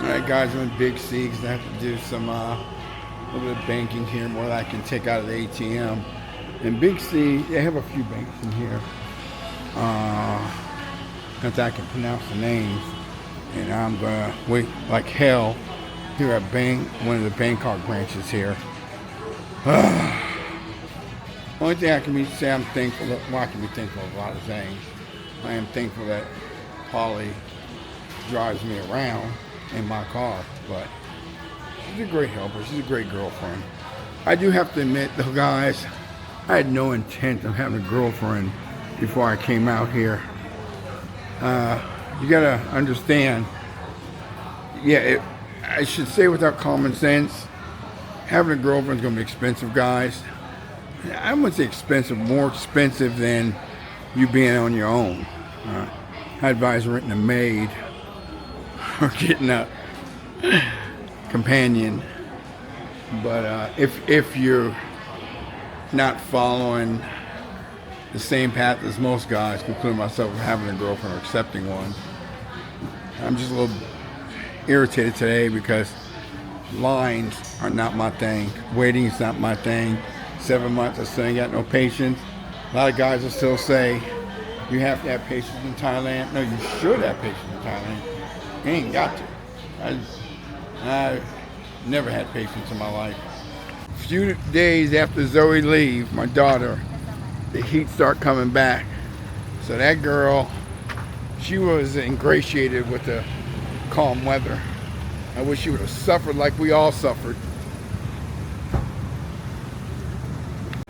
Alright guys, I'm in Big C because I have to do some little bit of banking here, more that I can take out of the ATM. In Big C, they have a few banks in here. Because I can pronounce the names. And I'm gonna wait like hell here at one of the Bangkok branches here. Only thing I can say I'm thankful, well, I can be thankful of a lot of things. I am thankful that Polly drives me around in my car, but she's a great helper. She's a great girlfriend. I do have to admit, though, guys, I had no intent of having a girlfriend before I came out here. You gotta understand, I should say without common sense, having a girlfriend is gonna be expensive, guys. I wouldn't say expensive, more expensive than you being on your own. I advise renting a maid or getting a companion. But if you're not following the same path as most guys, including myself, having a girlfriend or accepting one, I'm just a little irritated today because lines are not my thing. Waiting is not my thing. 7 months, I still ain't got no patience. A lot of guys will still say, you have to have patience in Thailand. No, you should have patience in Thailand. You ain't got to. I never had patience in my life. A few days after Zoe leave, my daughter, the heat start coming back. So that girl, she was ingratiated with the calm weather. I wish she would have suffered like we all suffered.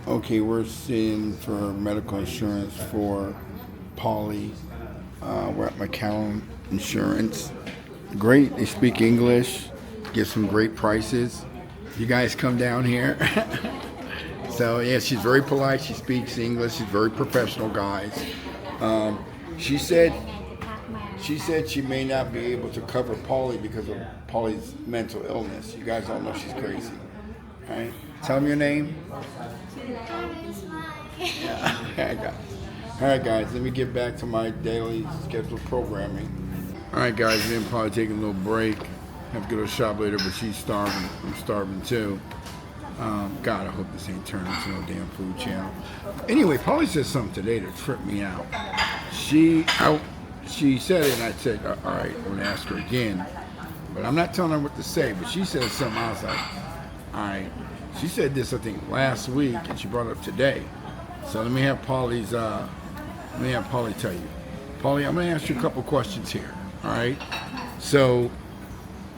Okay, we're sitting for medical insurance for Polly. We're at McCallum Insurance. Great, they speak English, get some great prices. You guys come down here. So yeah, she's very polite, she speaks English, she's very professional, guys. She said she may not be able to cover Polly because of Polly's mental illness. You guys all know she's crazy. All right, tell me your name. Yeah. All right, guys, let me get back to my daily scheduled programming. All right, guys, me and Polly taking a little break. Have to go to the shop later, but she's starving. I'm starving too. God, I hope this ain't turned into no damn food channel. Anyway, Polly said something today that tripped me out. She said it, and I said, all right, I'm gonna ask her again. But I'm not telling her what to say. But she said something. I was like, all right. She said this, I think, last week, and she brought it up today. So let me have Polly tell you. Polly, I'm gonna ask you a couple questions here. All right. So,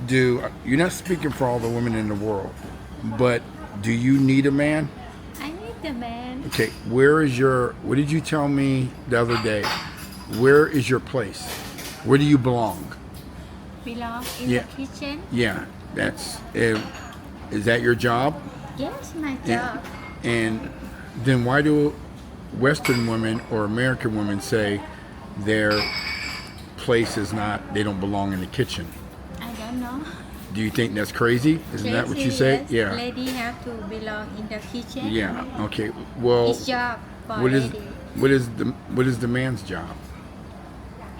you're not speaking for all the women in the world, but do you need a man? I need a man. Okay, what did you tell me the other day? Where is your place? Where do you belong? Belong in the kitchen? Yeah, is that your job? Yes, my job. And then why do Western women or American women say their place is not, they don't belong in the kitchen? I don't know. Do you think that's crazy? Isn't that what you say? Yes. Yeah. Lady have to belong in the kitchen. Yeah. Okay. Well, It's job for what is lady. what is the man's job?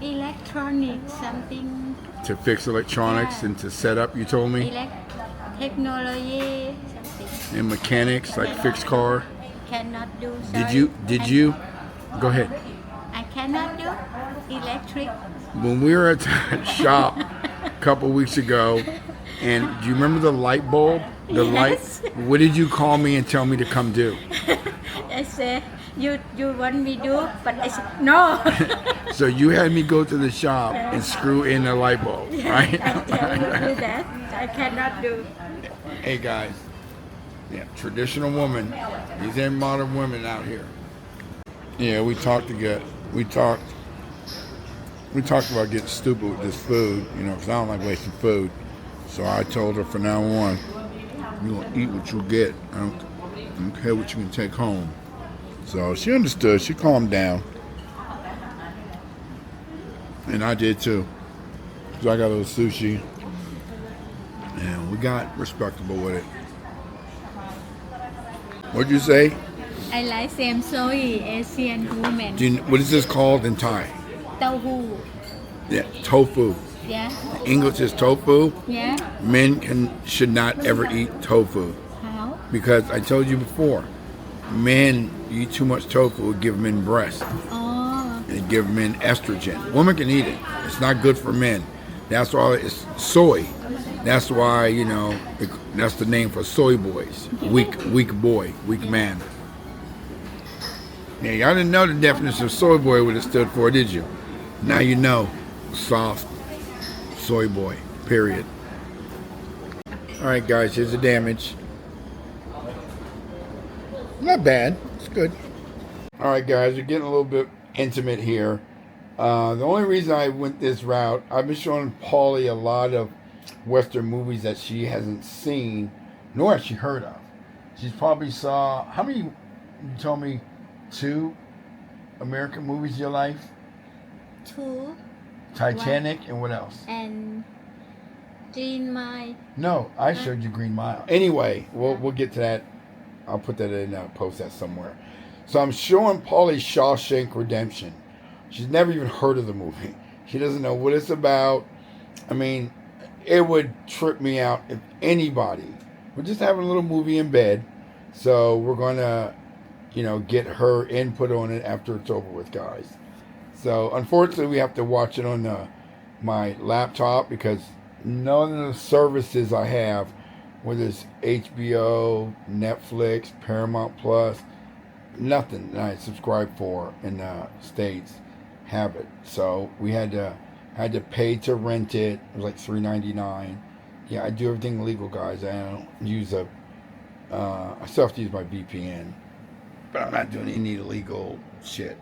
Electronics, something. To fix electronics and to set up. You told me. Technology, something. And mechanics, like fix car. Cannot do. Sorry. Did you? Go ahead. I cannot do electric. When we were at the shop a couple weeks ago, and do you remember the light bulb? The Yes. light. What did you call me and tell me to come do? I said, you want me do, but I said no. So you had me go to the shop and screw in the light bulb, right? I tell you do that. I cannot do. Hey guys, yeah, traditional woman. These ain't modern women out here. Yeah, we talked about getting stupid with this food, because I don't like wasting food. So I told her from now on, you gonna eat what you get. I don't care what you can take home. So she understood. She calmed down. And I did too. So I got a little sushi. And we got respectable with it. What'd you say? I like same soy Asian woman. What is this called in Thai? Tau hu. Yeah, tofu. Yeah. English is tofu. Yeah. Men should not ever eat tofu How? because I told you before, men eat too much tofu will give men breast Oh. and give men estrogen. Women can eat it. It's not good for men. That's why it's soy. That's why, you know, that's the name for soy boys. Weak boy, weak man. Yeah, y'all didn't know the definition of soy boy would have stood for, did you? Now you know. Soft soy boy, period. All right, guys, here's the damage. Not bad. It's good. All right, guys, we're getting a little bit intimate here. The only reason I went this route, I've been showing Paulie a lot of Western movies that she hasn't seen, nor has she heard of. She's probably saw, how many, you told me, 2 American movies in your life? 2 Titanic and what else? and Green Mile. No, I showed you Green Mile. Anyway, we'll get to that. I'll put that in, post that somewhere. So I'm showing Paulie Shawshank Redemption. She's never even heard of the movie. She doesn't know what it's about. I mean, it would trip me out if anybody. We're just having a little movie in bed. So we're going to, you know, get her input on it after it's over with, guys. So unfortunately, we have to watch it on my laptop because none of the services I have, whether it's HBO, Netflix, Paramount Plus, nothing that I subscribe for in the States have it. So we had to pay to rent it. It was like $3.99. Yeah, I do everything legal, guys. I don't use I still have to use my VPN, but I'm not doing any illegal shit.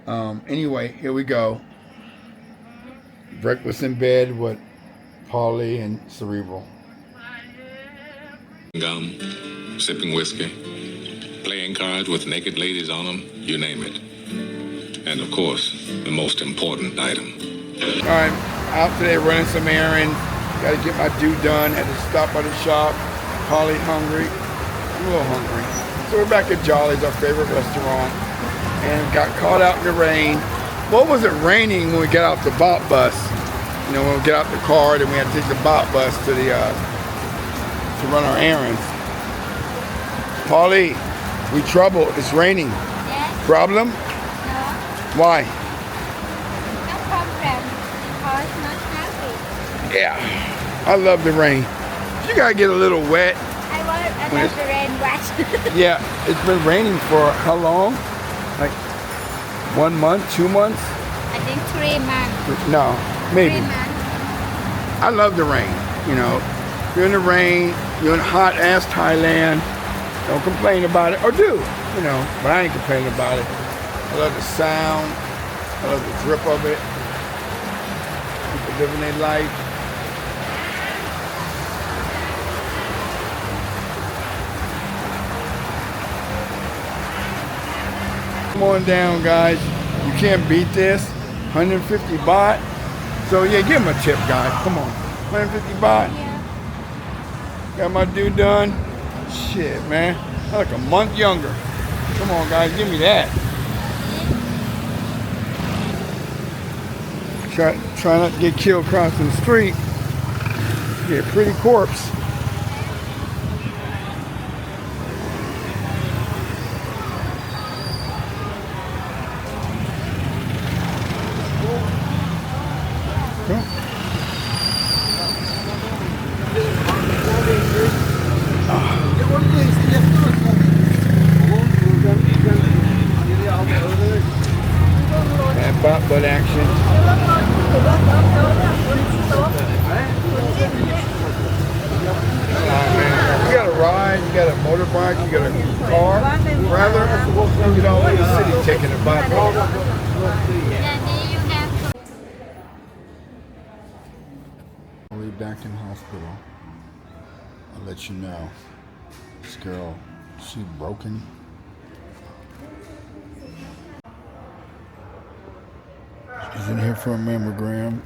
Anyway, here we go. Breakfast in bed with Paulie and Cerebral. Gum, sipping whiskey, playing cards with naked ladies on them, you name it. And of course, the most important item. Alright, out today running some errands. Gotta get my due done. Had to stop by the shop. Paulie hungry. I'm a little hungry. So we're back at Jolly's, our favorite restaurant. And got caught out in the rain. What was it raining when we got off the bot bus? You know, when we get out the car, then we had to take the bot bus to the to run our errands. Paulie, we trouble. It's raining. Yes. Problem? No. Why? No problem. Because not happy. Yeah, I love the rain. You gotta get a little wet. I want the rain wet. Yeah, it's been raining for how long? Like 1 month, 2 months? I think 3 months. No, maybe. 3 months. I love the rain. You know, you're in the rain, you're in hot ass Thailand. Don't complain about it, or do, you know, but I ain't complaining about it. I love the sound, I love the drip of it. People living their life. Come on down, guys. You can't beat this. 150 baht. So yeah, give him a tip, guys. Come on. 150 baht. Yeah. Got my due done. Shit, man. I'm like a month younger. Come on, guys. Give me that. Try not to get killed crossing the street. Get a pretty corpse. And butt action. Man. You got a ride, you got a motorbike, you got a car. Rather, you know, in the city taking a bike. I'll be back in hospital. I'll let you know. This girl, she broken. She's in here for a mammogram.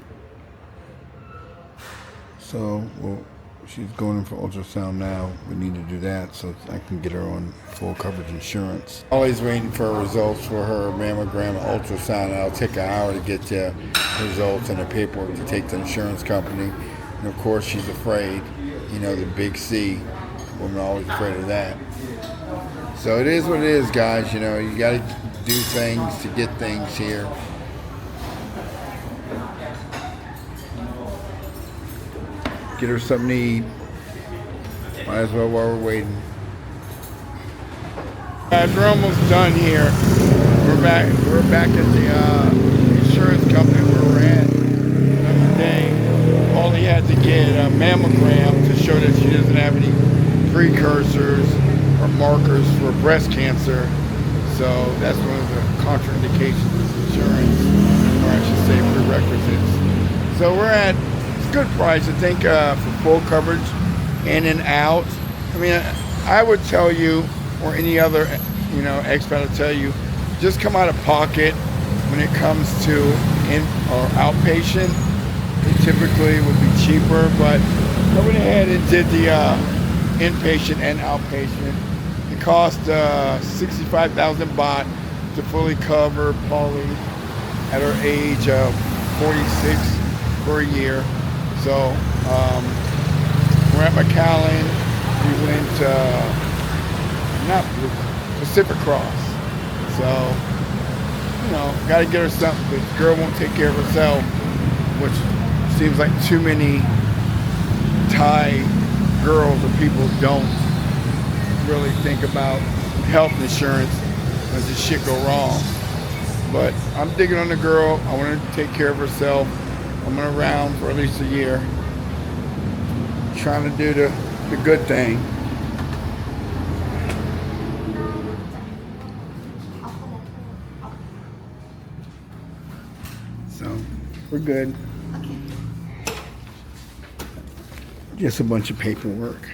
So, well, she's going in for ultrasound now. We need to do that so I can get her on full coverage insurance. Always waiting for results for her mammogram and ultrasound. It'll take an hour to get the results and the paperwork to take to the insurance company. And of course, she's afraid. You know, the big C. Women are always afraid of that. So it is what it is, guys. You know, you got to do things to get things here. Get her something to eat. Might as well while we're waiting. Guys, we're almost done here. We're back at the insurance company where we're at. Another day. All he had to get a mammogram to show that she doesn't have any precursors or markers for breast cancer. So that's one of the contraindications of insurance, or I should say prerequisites. So we're at good price, I think, for full coverage in and out. I mean, I would tell you, or any other, you know, expert will tell you, just come out of pocket when it comes to in or outpatient. It typically would be cheaper, but I went ahead and did the inpatient and outpatient. It cost 65,000 baht to fully cover Polly at her age of 46 for a year. So we're at McAllen. We went not Pacific Cross. So, you know, got to get her something. The girl won't take care of herself, which seems like too many Thai girls or people don't really think about health insurance when this shit go wrong. But I'm digging on the girl. I want her to take care of herself. I'm around for at least a year, trying to do the good thing. So, we're good. Just a bunch of paperwork.